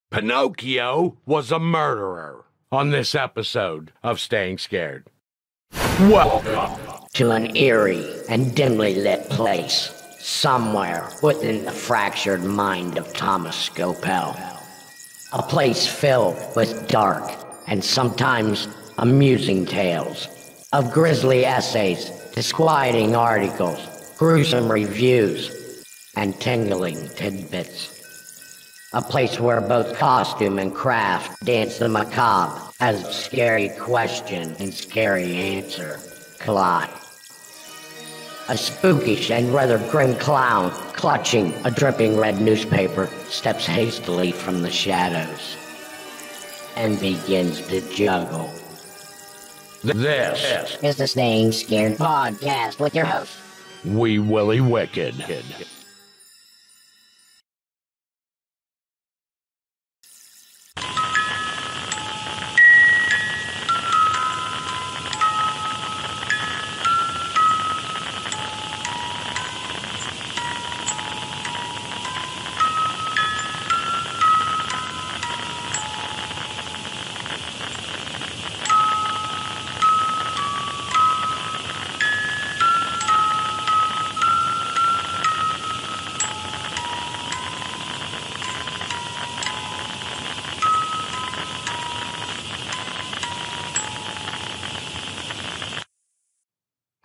Pinocchio was a murderer on this episode of Staying Scared. Welcome to an eerie and dimly lit place somewhere within the fractured mind of Thomas Scopel. A place filled with dark and sometimes amusing tales of grisly essays, disquieting articles, gruesome reviews, and tingling tidbits. A place where both costume and craft dance the macabre as scary question and scary answer collide. A spookish and rather grim clown, clutching a dripping red newspaper, steps hastily from the shadows and begins to juggle. This is the Staying Scared podcast with your host, Wee Willie Wicked.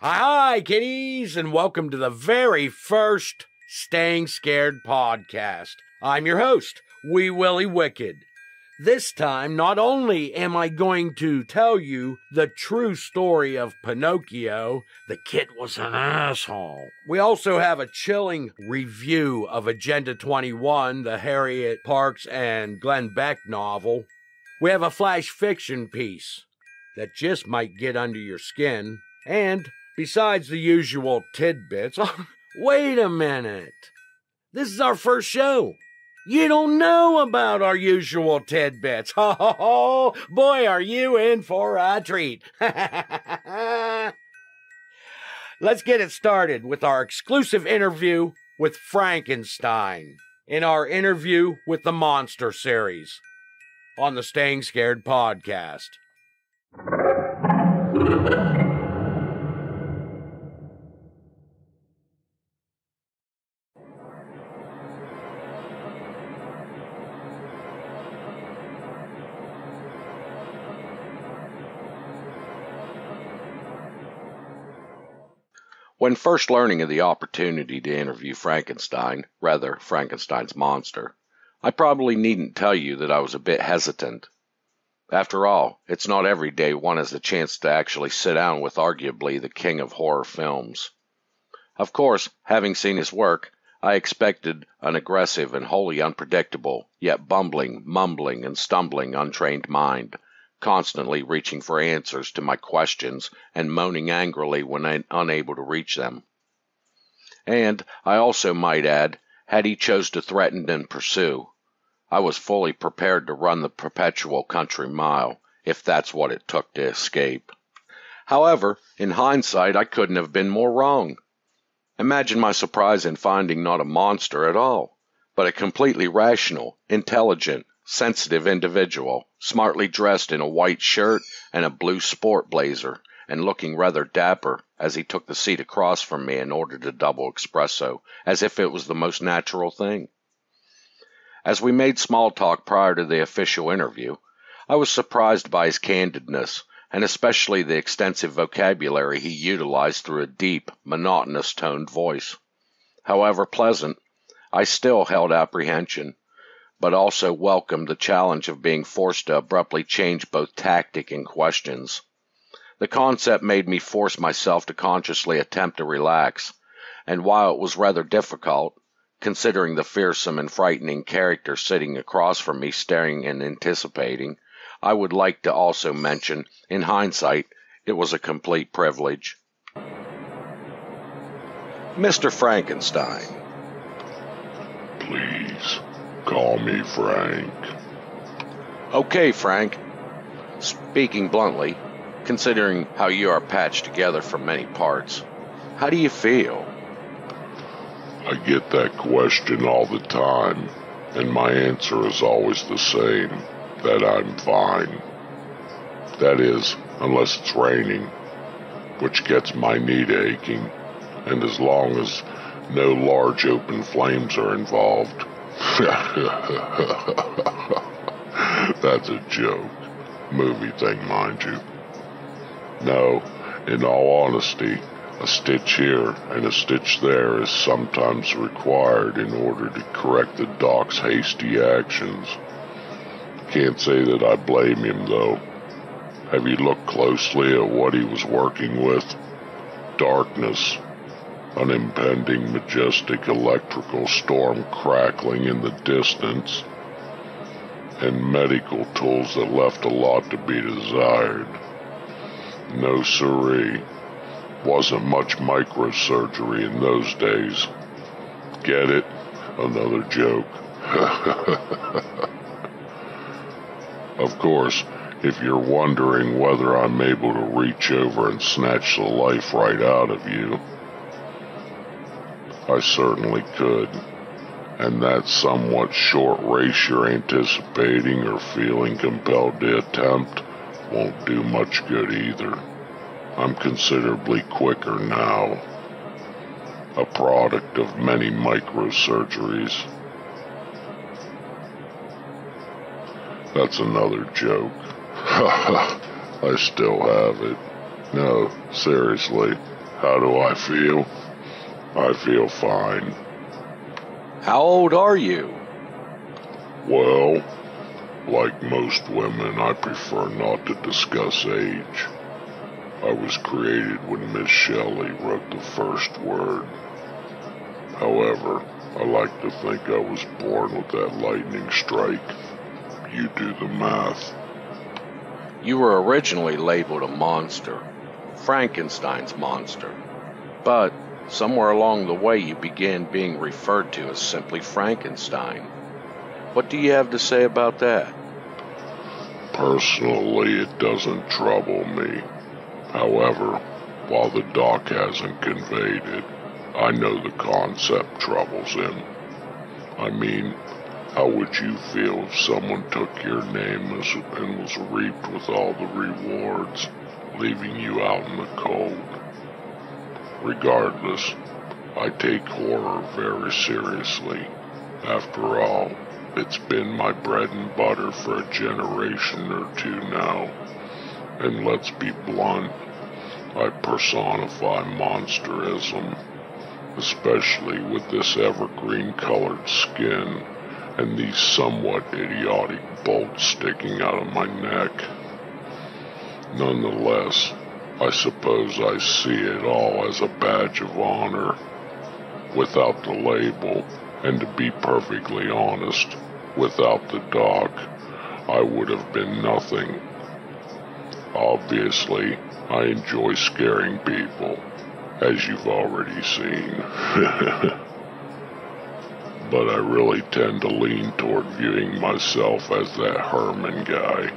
Hi, kiddies, and welcome to the very first Staying Scared podcast. I'm your host, Wee Willie Wicked. This time, not only am I going to tell you the true story of Pinocchio, the kid was an asshole. We also have a chilling review of Agenda 21, the Harriet Parks and Glenn Beck novel. We have a flash fiction piece that just might get under your skin, and besides the usual tidbits, wait a minute. This is our first show. You don't know about our usual tidbits. Oh, boy, are you in for a treat. Let's get it started with our exclusive interview with Frankenstein in our Interview with the Monster series on the Staying Scared podcast. When first learning of the opportunity to interview Frankenstein's monster, I probably needn't tell you that I was a bit hesitant. After all, it's not every day one has the chance to actually sit down with arguably the king of horror films. Of course, having seen his work, I expected an aggressive and wholly unpredictable, yet bumbling, mumbling, and stumbling untrained mind, constantly reaching for answers to my questions and moaning angrily when unable to reach them. And, I also might add, had he chose to threaten and pursue, I was fully prepared to run the perpetual country mile, if that's what it took to escape. However, in hindsight, I couldn't have been more wrong. Imagine my surprise in finding not a monster at all, but a completely rational, intelligent, sensitive individual, smartly dressed in a white shirt and a blue sport blazer, and looking rather dapper as he took the seat across from me and ordered a double espresso, as if it was the most natural thing. As we made small talk prior to the official interview, I was surprised by his candidness, and especially the extensive vocabulary he utilized through a deep, monotonous toned voice. However pleasant, I still held apprehension, but also welcomed the challenge of being forced to abruptly change both tactic and questions. The concept made me force myself to consciously attempt to relax, and while it was rather difficult, considering the fearsome and frightening character sitting across from me staring and anticipating, I would like to also mention, in hindsight, it was a complete privilege. Mr. Frankenstein. Please. Call me Frank. Okay, Frank. Speaking bluntly, considering how you are patched together from many parts, how do you feel? I get that question all the time. and my answer is always the same, that I'm fine. That is, unless it's raining, which gets my knee to aching, and as long as no large open flames are involved. That's a joke. Movie thing, mind you. No, in all honesty, a stitch here and a stitch there is sometimes required in order to correct the doc's hasty actions. Can't say that I blame him, though. Have you looked closely at what he was working with? Darkness. An impending majestic electrical storm crackling in the distance, and medical tools that left a lot to be desired. No siree. Wasn't much microsurgery in those days. Get it? Another joke. Of course, if you're wondering whether I'm able to reach over and snatch the life right out of you, I certainly could, and that somewhat short race you're anticipating or feeling compelled to attempt won't do much good either. I'm considerably quicker now, a product of many microsurgeries. That's another joke. I still have it. No, seriously, how do I feel? I feel fine. How old are you? Well, like most women, I prefer not to discuss age. I was created when Miss Shelley wrote the first word. However, I like to think I was born with that lightning strike. You do the math. You were originally labeled a monster, Frankenstein's monster, but somewhere along the way you began being referred to as simply Frankenstein. What do you have to say about that? Personally, it doesn't trouble me. However, while the doc hasn't conveyed it, I know the concept troubles him. I mean, how would you feel if someone took your name and was reaped with all the rewards, leaving you out in the cold? Regardless, I take horror very seriously. After all, it's been my bread and butter for a generation or two now. And let's be blunt, I personify monsterism, especially with this evergreen-colored skin and these somewhat idiotic bolts sticking out of my neck. Nonetheless, I suppose I see it all as a badge of honor, without the label, and to be perfectly honest, without the doc, I would have been nothing. Obviously, I enjoy scaring people, as you've already seen. But I really tend to lean toward viewing myself as that Herman guy.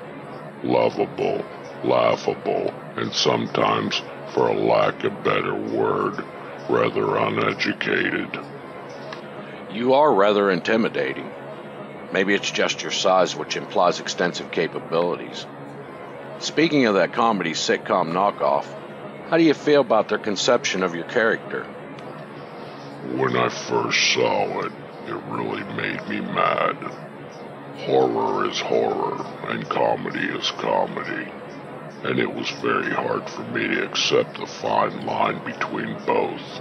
Lovable, laughable, and sometimes, for a lack of better word, rather uneducated. You are rather intimidating. Maybe it's just your size, which implies extensive capabilities. Speaking of that comedy sitcom knockoff, how do you feel about their conception of your character? When I first saw it, it really made me mad. Horror is horror, and comedy is comedy, and it was very hard for me to accept the fine line between both.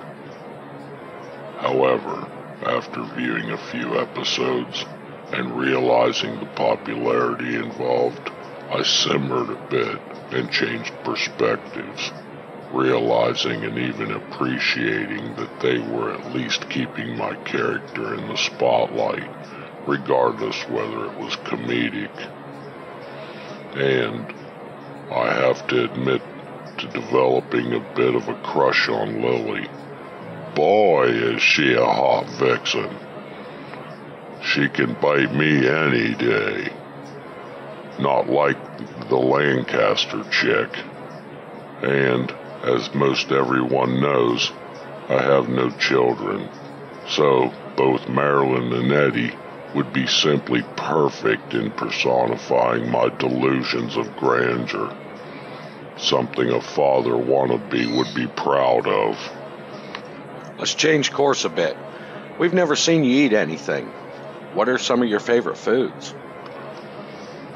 However, after viewing a few episodes and realizing the popularity involved, I simmered a bit and changed perspectives, realizing and even appreciating that they were at least keeping my character in the spotlight, regardless whether it was comedic. And I have to admit to developing a bit of a crush on Lily. Boy, is she a hot vixen. She can bite me any day. Not like the Lancaster chick. And, as most everyone knows, I have no children. So, both Marilyn and Eddie would be simply perfect in personifying my delusions of grandeur. Something a father wannabe would be proud of. Let's change course a bit. We've never seen you eat anything. What are some of your favorite foods?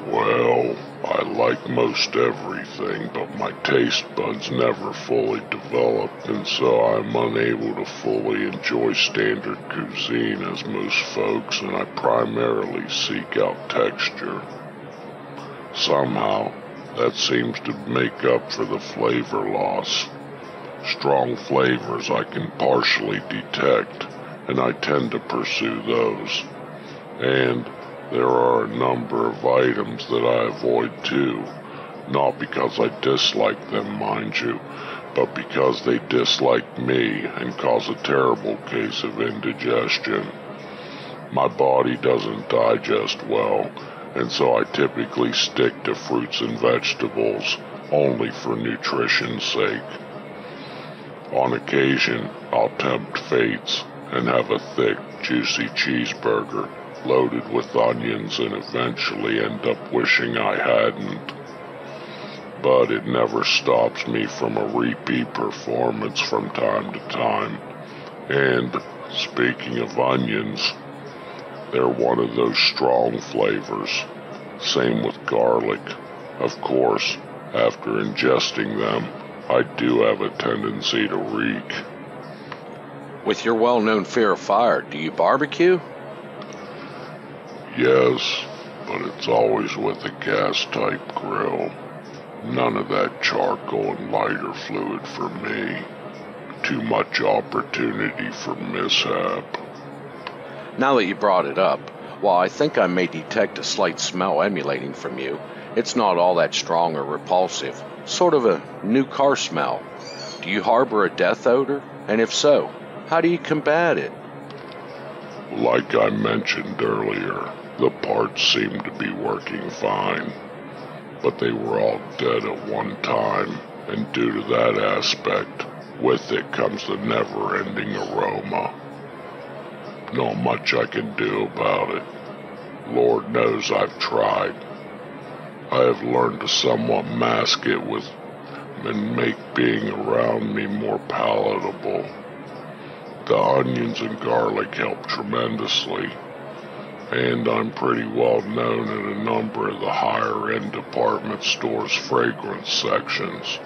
Well, I like most everything, but my taste buds never fully developed, and so I'm unable to fully enjoy standard cuisine as most folks, and I primarily seek out texture. Somehow, that seems to make up for the flavor loss. Strong flavors I can partially detect, and I tend to pursue those. And there are a number of items that I avoid too, not because I dislike them, mind you, but because they dislike me and cause a terrible case of indigestion. My body doesn't digest well, and so I typically stick to fruits and vegetables only for nutrition's sake. On occasion, I'll tempt fates and have a thick, juicy cheeseburger loaded with onions and eventually end up wishing I hadn't. But it never stops me from a repeat performance from time to time. And, speaking of onions, they're one of those strong flavors. Same with garlic. Of course, after ingesting them, I do have a tendency to reek. With your well-known fear of fire, do you barbecue? Yes, but it's always with a gas-type grill. None of that charcoal and lighter fluid for me. Too much opportunity for mishap. Now that you brought it up, while I think I may detect a slight smell emanating from you, it's not all that strong or repulsive. Sort of a new car smell. Do you harbor a death odor? And if so, how do you combat it? Like I mentioned earlier, the parts seem to be working fine, but they were all dead at one time, and due to that aspect, with it comes the never-ending aroma. Not much I can do about it. Lord knows I've tried. I have learned to somewhat mask it with and make being around me more palatable. The onions and garlic help tremendously, and I'm pretty well known in a number of the higher-end department stores' fragrance sections.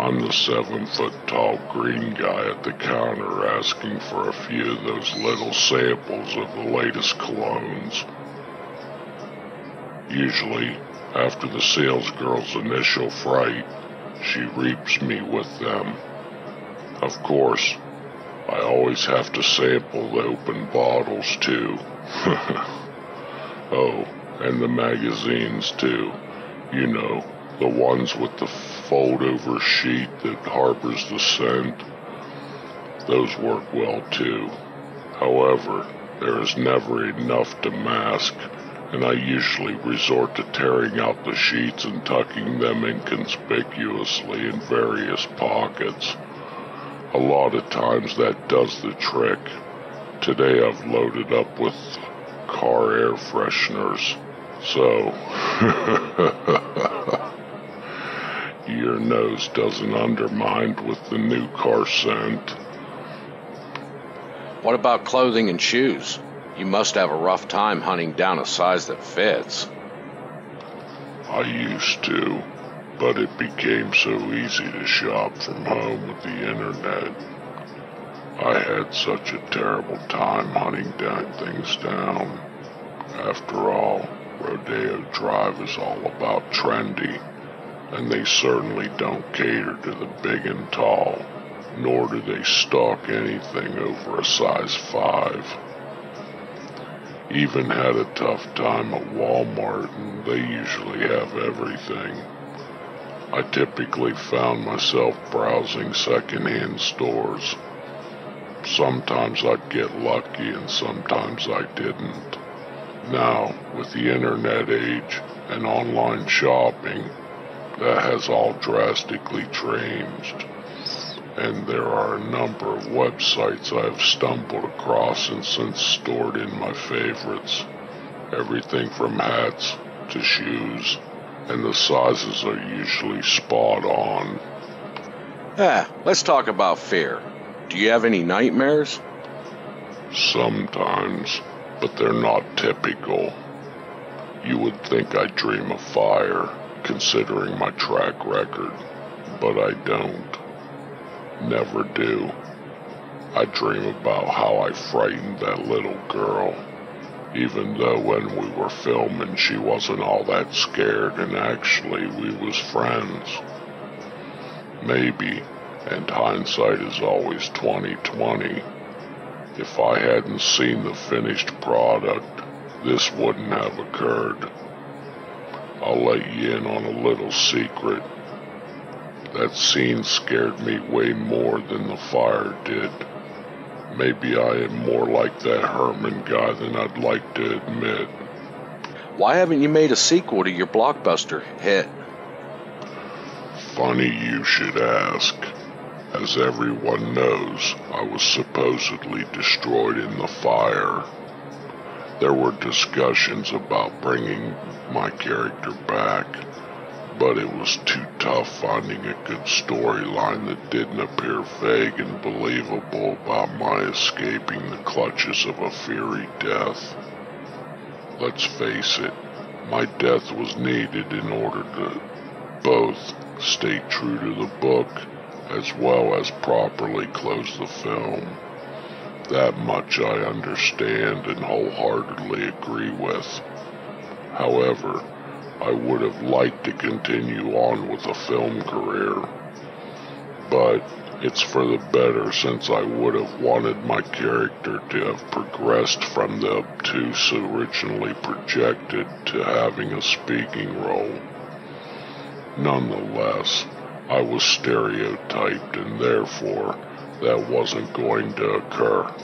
I'm the 7-foot-tall green guy at the counter asking for a few of those little samples of the latest colognes. Usually, after the salesgirl's initial fright, she reaps me with them. Of course, I always have to sample the open bottles too. Oh, and the magazines too. You know, the ones with the fold-over sheet that harbors the scent. Those work well too. However, there is never enough to mask, and I usually resort to tearing out the sheets and tucking them inconspicuously in various pockets. A lot of times that does the trick. Today I've loaded up with car air fresheners, so your nose doesn't undermine with the new car scent. What about clothing and shoes? You must have a rough time hunting down a size that fits. I used to, but it became so easy to shop from home with the internet. I had such a terrible time hunting things down. After all, Rodeo Drive is all about trendy, and they certainly don't cater to the big and tall, nor do they stock anything over a size 5. Even had a tough time at Walmart, and they usually have everything. I typically found myself browsing secondhand stores. Sometimes I'd get lucky and sometimes I didn't. Now, with the internet age and online shopping, that has all drastically changed. and there are a number of websites I have stumbled across and since stored in my favorites. Everything from hats to shoes, and the sizes are usually spot on. Let's talk about fear. Do you have any nightmares? Sometimes, but they're not typical. You would think I dream of fire, considering my track record, but I don't. Never do. I dream about how I frightened that little girl, even though when we were filming she wasn't all that scared and actually we was friends. Maybe, and hindsight is always 20/20, if I hadn't seen the finished product, this wouldn't have occurred. I'll let you in on a little secret. That scene scared me way more than the fire did. Maybe I am more like that Herman guy than I'd like to admit. Why haven't you made a sequel to your blockbuster hit? Funny you should ask. As everyone knows, I was supposedly destroyed in the fire. There were discussions about bringing my character back, but it was too tough finding a good storyline that didn't appear vague and believable about my escaping the clutches of a fiery death. Let's face it, my death was needed in order to both stay true to the book as well as properly close the film. That much I understand and wholeheartedly agree with. However, I would have liked to continue on with a film career, but it's for the better since I would have wanted my character to have progressed from the obtuse originally projected to having a speaking role. Nonetheless, I was stereotyped and therefore that wasn't going to occur.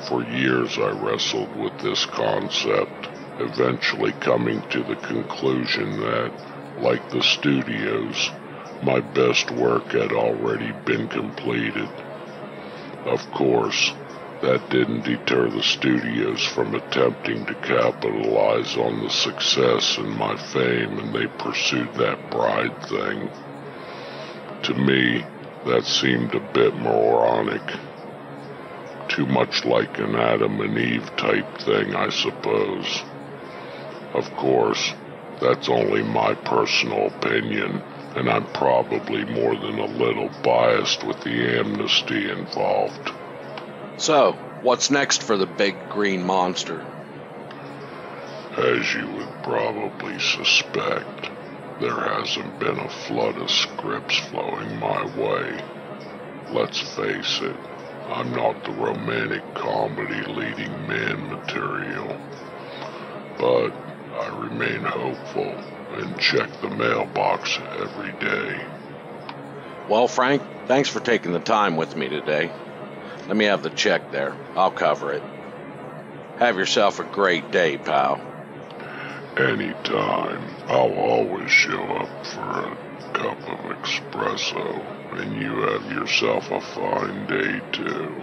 For years I wrestled with this concept, eventually coming to the conclusion that, like the studios, my best work had already been completed. Of course, that didn't deter the studios from attempting to capitalize on the success and my fame, and they pursued that bride thing. To me, that seemed a bit moronic. Too much like an Adam and Eve type thing, I suppose. Of course, that's only my personal opinion, and I'm probably more than a little biased with the amnesty involved. So, what's next for the big green monster? As you would probably suspect, there hasn't been a flood of scripts flowing my way. Let's face it, I'm not the romantic comedy leading man material. But I remain hopeful and check the mailbox every day. Well, Frank, thanks for taking the time with me today. Let me have the check there. I'll cover it. Have yourself a great day, pal. Anytime. I'll always show up for a cup of espresso, and you have yourself a fine day, too.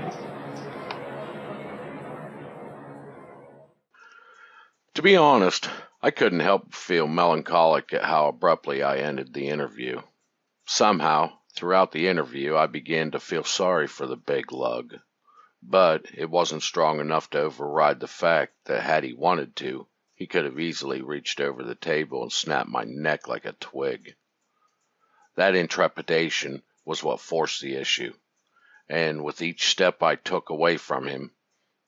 To be honest, I couldn't help but feel melancholic at how abruptly I ended the interview. Somehow, throughout the interview, I began to feel sorry for the big lug. But it wasn't strong enough to override the fact that had he wanted to, he could have easily reached over the table and snapped my neck like a twig. That intrepidation was what forced the issue, and with each step I took away from him,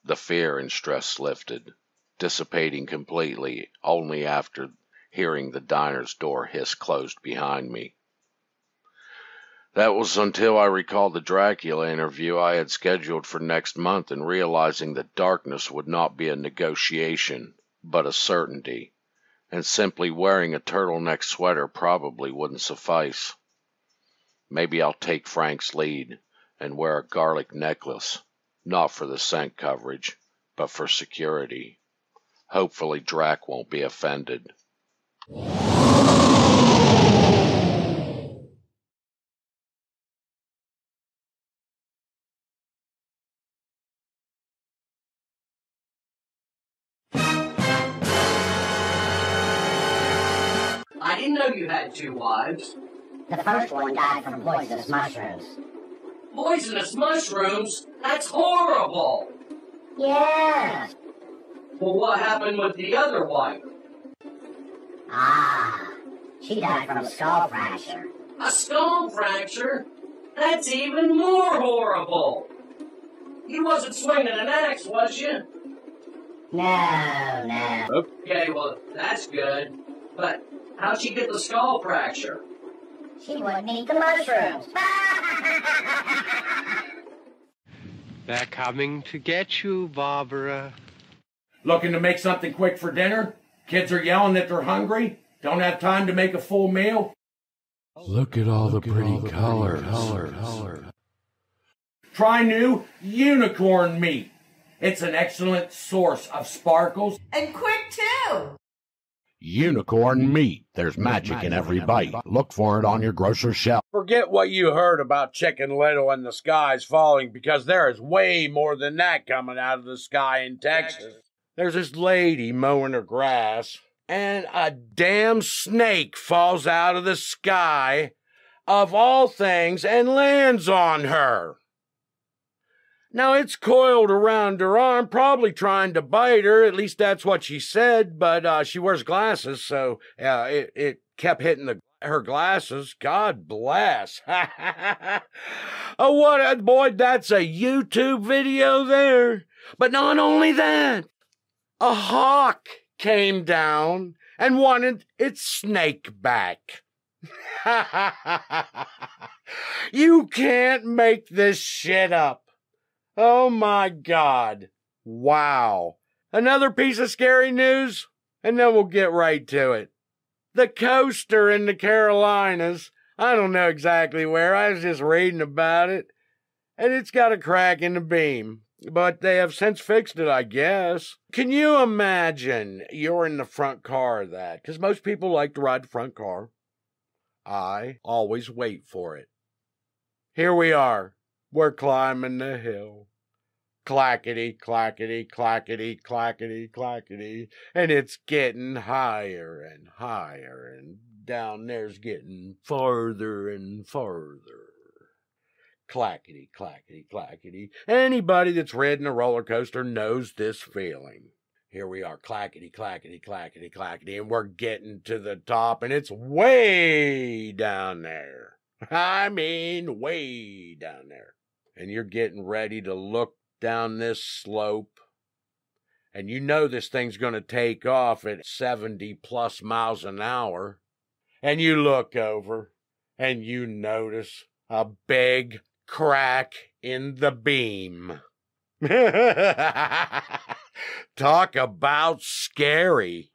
the fear and stress lifted, dissipating completely only after hearing the diner's door hiss closed behind me. That was until I recalled the Dracula interview I had scheduled for next month and realizing that darkness would not be a negotiation, but a certainty, and simply wearing a turtleneck sweater probably wouldn't suffice. Maybe I'll take Frank's lead and wear a garlic necklace, not for the scent coverage, but for security. Hopefully Drac won't be offended. you had 2 wives. The first one died from poisonous mushrooms. Poisonous mushrooms? That's horrible! Yes. Well, what happened with the other wife? Ah, she died from a skull fracture. A skull fracture? That's even more horrible! You wasn't swinging an axe, was you? No. Okay, well, that's good. But how'd she get the skull fracture? She wouldn't eat the mushrooms. They're coming to get you, Barbara. Looking to make something quick for dinner? Kids are yelling that they're hungry? Don't have time to make a full meal? Look at all the pretty colors. Try new unicorn meat. It's an excellent source of sparkles. And quick, too. Unicorn meat. There's magic in every bite. Look for it on your grocer's shelf. Forget what you heard about Chicken Little and the skies falling, because there is way more than that coming out of the sky in Texas. There's this lady mowing her grass, and a damn snake falls out of the sky, of all things, and lands on her. Now, it's coiled around her arm, probably trying to bite her. At least that's what she said, but she wears glasses, so it kept hitting her glasses. God bless. Oh, boy, that's a YouTube video there. But not only that, a hawk came down and wanted its snake back. You can't make this shit up. Oh my God. Wow. Another piece of scary news, and then we'll get right to it. The coaster in the Carolinas, I don't know exactly where, I was just reading about it, and it's got a crack in the beam. But they have since fixed it, I guess. Can you imagine you're in the front car of that? Because most people like to ride the front car. I always wait for it. Here we are. We're climbing the hill. Clackety, clackety, clackety, clackety, clackety. And it's getting higher and higher, and down there's getting farther and farther. Clackety, clackety, clackety. Anybody that's ridden a roller coaster knows this feeling. Here we are, clackety, clackety, clackety, clackety, and we're getting to the top, and it's way down there. I mean, way down there. And you're getting ready to look down this slope, and you know this thing's going to take off at 70 plus miles an hour, and you look over, and you notice a big crack in the beam. Talk about scary.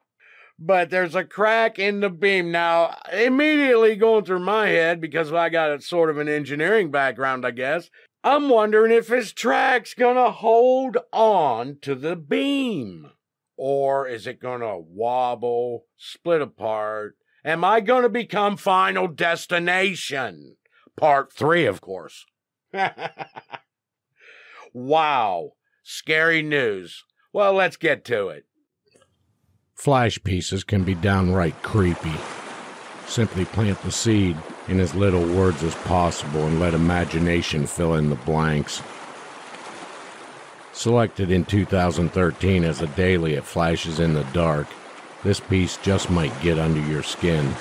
But there's a crack in the beam. Now, immediately going through my head, because I got a sort of an engineering background, I guess, I'm wondering if his track's gonna hold on to the beam. Or is it gonna wobble, split apart? Am I gonna become Final Destination? Part 3, of course. Wow. Scary news. Well, let's get to it. Flash pieces can be downright creepy. Simply plant the seed in as little words as possible and let imagination fill in the blanks. Selected in 2013 as a daily at Flashes in the Dark, this piece just might get under your skin.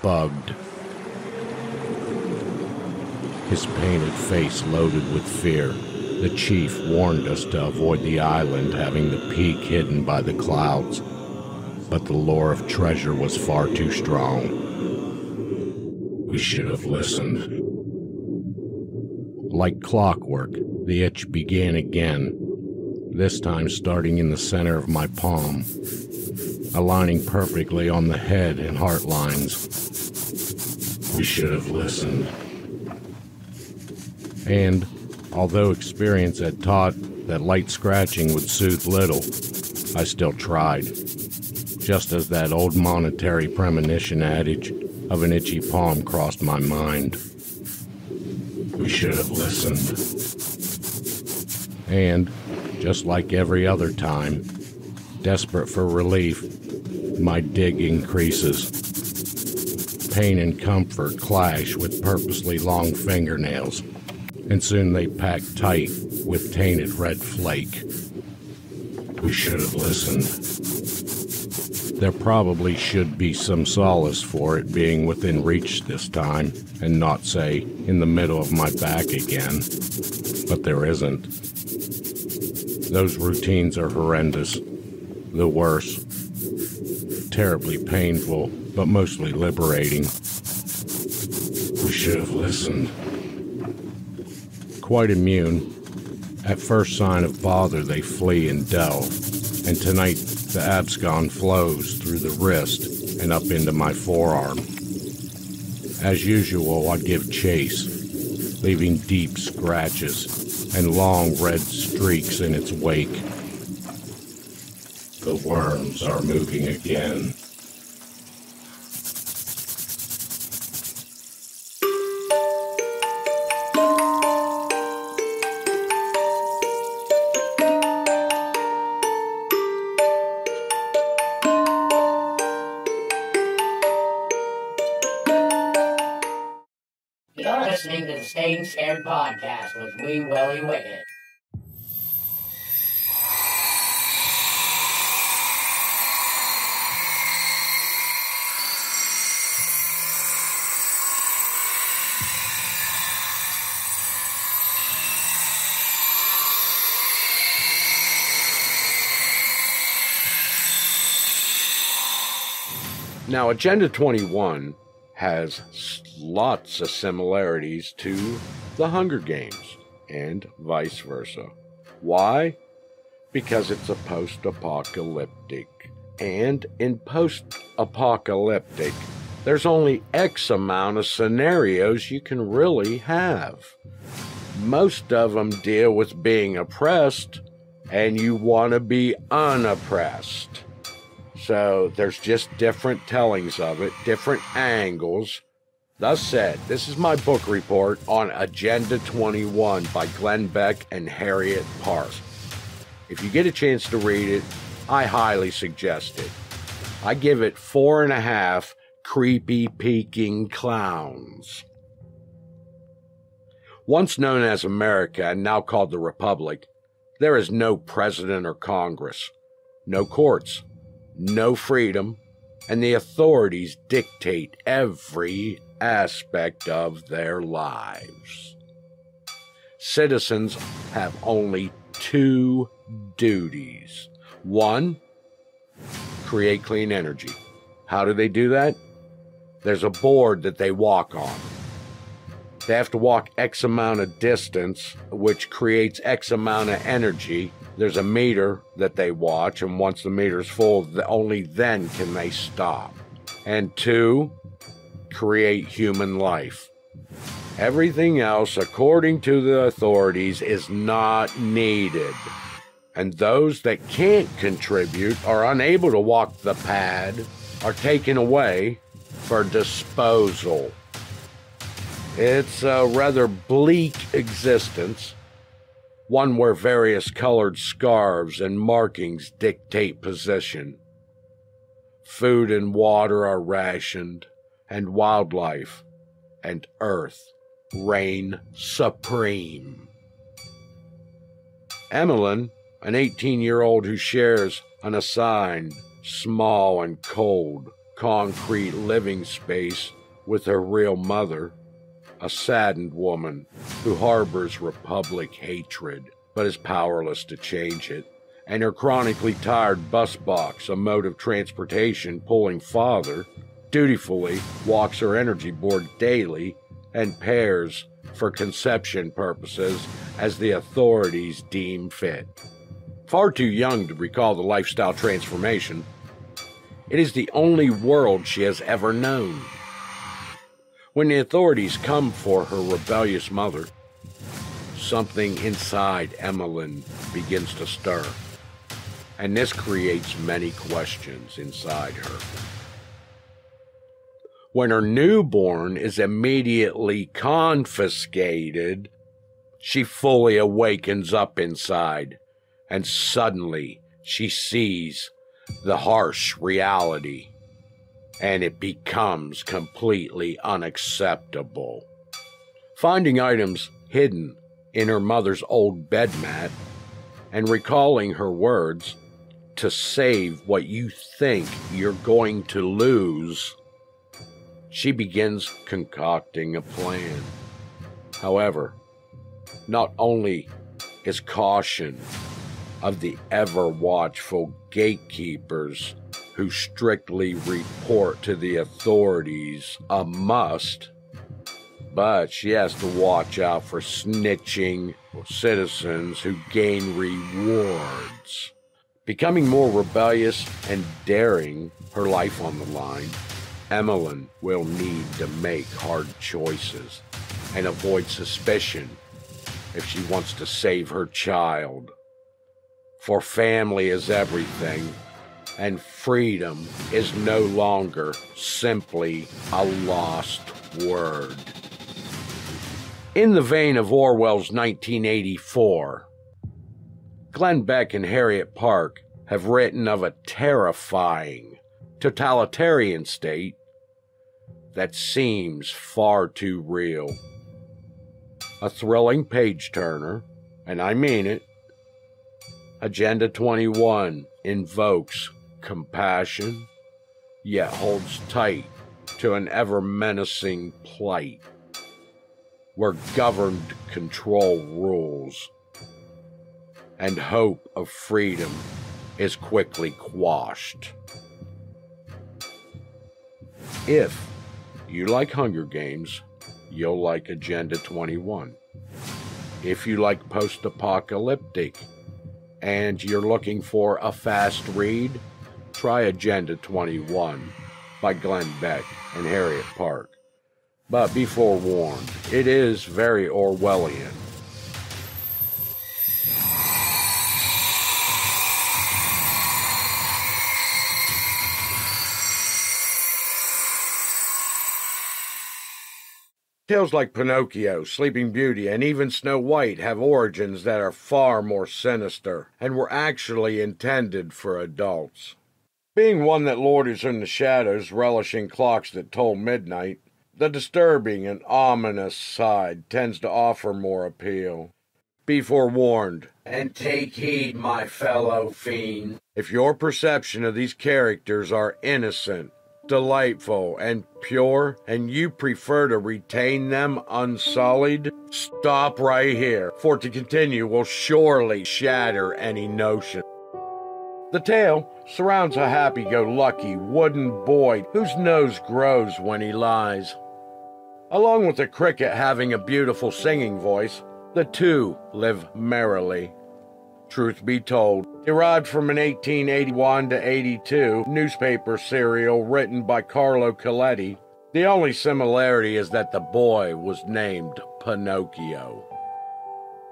Bugged. His painted face loaded with fear, the chief warned us to avoid the island, having the peak hidden by the clouds. But the lure of treasure was far too strong. We should have listened. Like clockwork, the itch began again, this time starting in the center of my palm, aligning perfectly on the head and heart lines. We should have listened. And, although experience had taught that light scratching would soothe little, I still tried. Just as that old monetary premonition adage of an itchy palm crossed my mind. We should have listened. And, just like every other time, desperate for relief, My dig increases. Pain and comfort clash with purposely long fingernails, and soon they pack tight with tainted red flake. We should have listened. There probably should be some solace for it being within reach this time, and not, say, in the middle of my back again. But there isn't. Those routines are horrendous. The worst. Terribly painful, but mostly liberating. We should have listened. Quite immune. At first sign of bother, they flee and delve, and tonight the abscon flows through the wrist and up into my forearm. As usual, I give chase, leaving deep scratches and long red streaks in its wake. The worms are moving again. You're listening to the Staying Scared podcast with Wee Willie Wicked. Now, Agenda 21 has lots of similarities to the Hunger Games and vice versa. Why? Because it's a post-apocalyptic. And in post-apocalyptic, there's only X amount of scenarios you can really have. Most of them deal with being oppressed, and you want to be unoppressed. So there's just different tellings of it, different angles. Thus said, this is my book report on Agenda 21 by Glenn Beck and Harriet Park. If you get a chance to read it, I highly suggest it. I give it 4.5 creepy peeking clowns. Once known as America and now called the Republic, there is no president or Congress, no courts, no freedom, and the authorities dictate every aspect of their lives. Citizens have only 2 duties. 1, create clean energy. How do they do that? There's a board that they walk on. They have to walk X amount of distance, which creates X amount of energy. There's a meter that they watch, and once the meter's full, only then can they stop. And 2, create human life. Everything else, according to the authorities, is not needed. And those that can't contribute or unable to walk the pad are taken away for disposal. It's a rather bleak existence, one where various colored scarves and markings dictate position. Food and water are rationed, and wildlife and earth reign supreme. Emmeline, an 18-year-old who shares an assigned, small and cold, concrete living space with her real mother, a saddened woman who harbors Republic hatred but is powerless to change it, and her chronically tired bus box, a mode of transportation pulling father, dutifully walks her energy board daily and pairs for conception purposes as the authorities deem fit. Far too young to recall the lifestyle transformation, it is the only world she has ever known. When the authorities come for her rebellious mother, something inside Emmeline begins to stir, and this creates many questions inside her. When her newborn is immediately confiscated, she fully awakens up inside, and suddenly she sees the harsh reality, and it becomes completely unacceptable. Finding items hidden in her mother's old bed mat and recalling her words to save what you think you're going to lose, she begins concocting a plan. However, not only is caution of the ever-watchful gatekeepers who strictly report to the authorities a must, but she has to watch out for snitching citizens who gain rewards. Becoming more rebellious and daring, her life on the line, Emmeline will need to make hard choices and avoid suspicion if she wants to save her child. For family is everything, and freedom is no longer simply a lost word. In the vein of Orwell's 1984, Glenn Beck and Harriet Park have written of a terrifying, totalitarian state that seems far too real. A thrilling page-turner, and I mean it, Agenda 21 invokes compassion, yet holds tight to an ever-menacing plight, where governed control rules, and hope of freedom is quickly quashed. If you like Hunger Games, you'll like Agenda 21. If you like post-apocalyptic and you're looking for a fast read, try Agenda 21 by Glenn Beck and Harriet Park. But be forewarned, it is very Orwellian. Tales like Pinocchio, Sleeping Beauty, and even Snow White have origins that are far more sinister and were actually intended for adults. Being one that loiters in the shadows, relishing clocks that toll midnight, the disturbing and ominous side tends to offer more appeal. Be forewarned, and take heed, my fellow fiend. If your perception of these characters are innocent, delightful, and pure, and you prefer to retain them unsullied, stop right here, for to continue will surely shatter any notion. The tale surrounds a happy-go-lucky wooden boy whose nose grows when he lies. Along with the cricket having a beautiful singing voice, the two live merrily. Truth be told, derived from an 1881 to 82 newspaper serial written by Carlo Coletti, the only similarity is that the boy was named Pinocchio.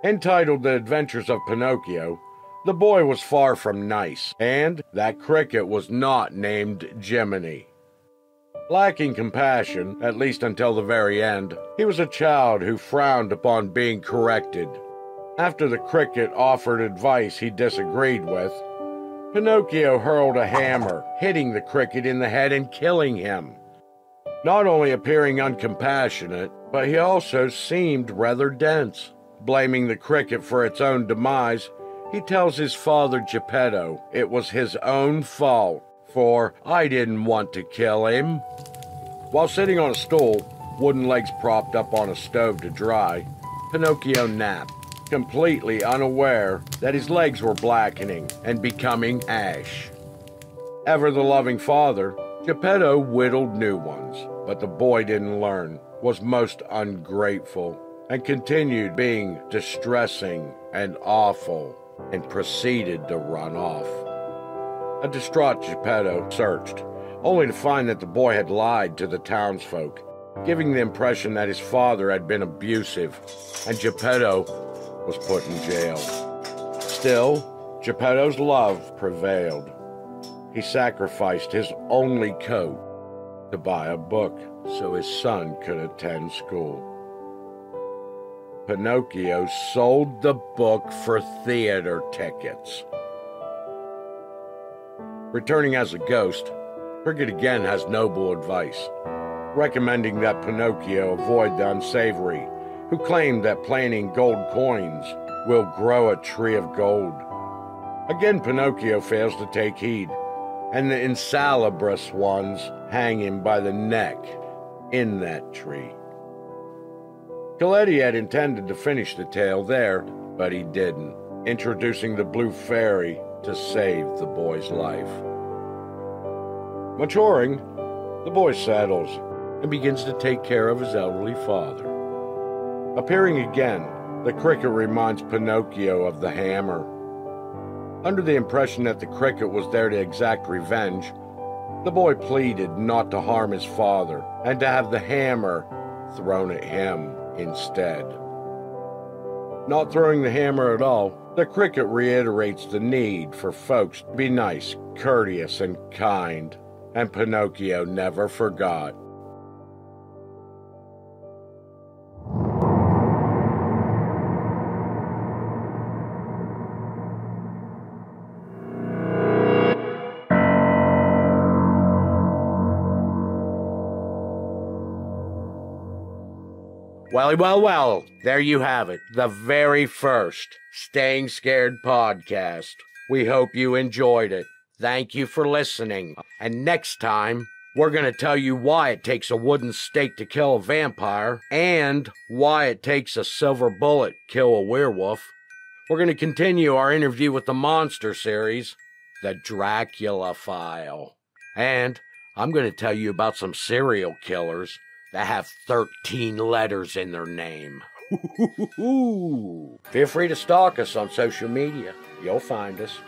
Entitled The Adventures of Pinocchio, the boy was far from nice, and that cricket was not named Jiminy. Lacking compassion, at least until the very end, he was a child who frowned upon being corrected. After the cricket offered advice he disagreed with, Pinocchio hurled a hammer, hitting the cricket in the head and killing him. Not only appearing uncompassionate, but he also seemed rather dense. Blaming the cricket for its own demise, he tells his father Geppetto it was his own fault, for I didn't want to kill him. While sitting on a stool, wooden legs propped up on a stove to dry, Pinocchio napped, completely unaware that his legs were blackening and becoming ash. Ever the loving father, Geppetto whittled new ones, but the boy didn't learn, was most ungrateful, and continued being distressing and awful, and proceeded to run off. A distraught Geppetto searched, only to find that the boy had lied to the townsfolk, giving the impression that his father had been abusive, and Geppetto was put in jail. Still, Geppetto's love prevailed. He sacrificed his only coat to buy a book so his son could attend school. Pinocchio sold the book for theater tickets. Returning as a ghost, Cricket again has noble advice, recommending that Pinocchio avoid the unsavory, who claim that planting gold coins will grow a tree of gold. Again, Pinocchio fails to take heed, and the insalubrious ones hang him by the neck in that tree. Coletti had intended to finish the tale there, but he didn't, introducing the blue fairy to save the boy's life. Maturing, the boy settles and begins to take care of his elderly father. Appearing again, the cricket reminds Pinocchio of the hammer. Under the impression that the cricket was there to exact revenge, the boy pleaded not to harm his father and to have the hammer thrown at him instead. Not throwing the hammer at all, the cricket reiterates the need for folks to be nice, courteous, and kind, and Pinocchio never forgot. Well, there you have it, the very first Staying Scared podcast. We hope you enjoyed it. Thank you for listening. And next time, we're going to tell you why it takes a wooden stake to kill a vampire and why it takes a silver bullet to kill a werewolf. We're going to continue our interview with the monster series, The Dracula File. And I'm going to tell you about some serial killers that have 13 letters in their name. Feel free to stalk us on social media. You'll find us.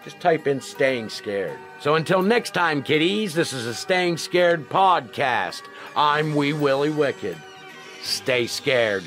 Just type in Staying Scared. So until next time, kiddies, this is a Staying Scared podcast. I'm Wee Willie Wicked. Stay scared.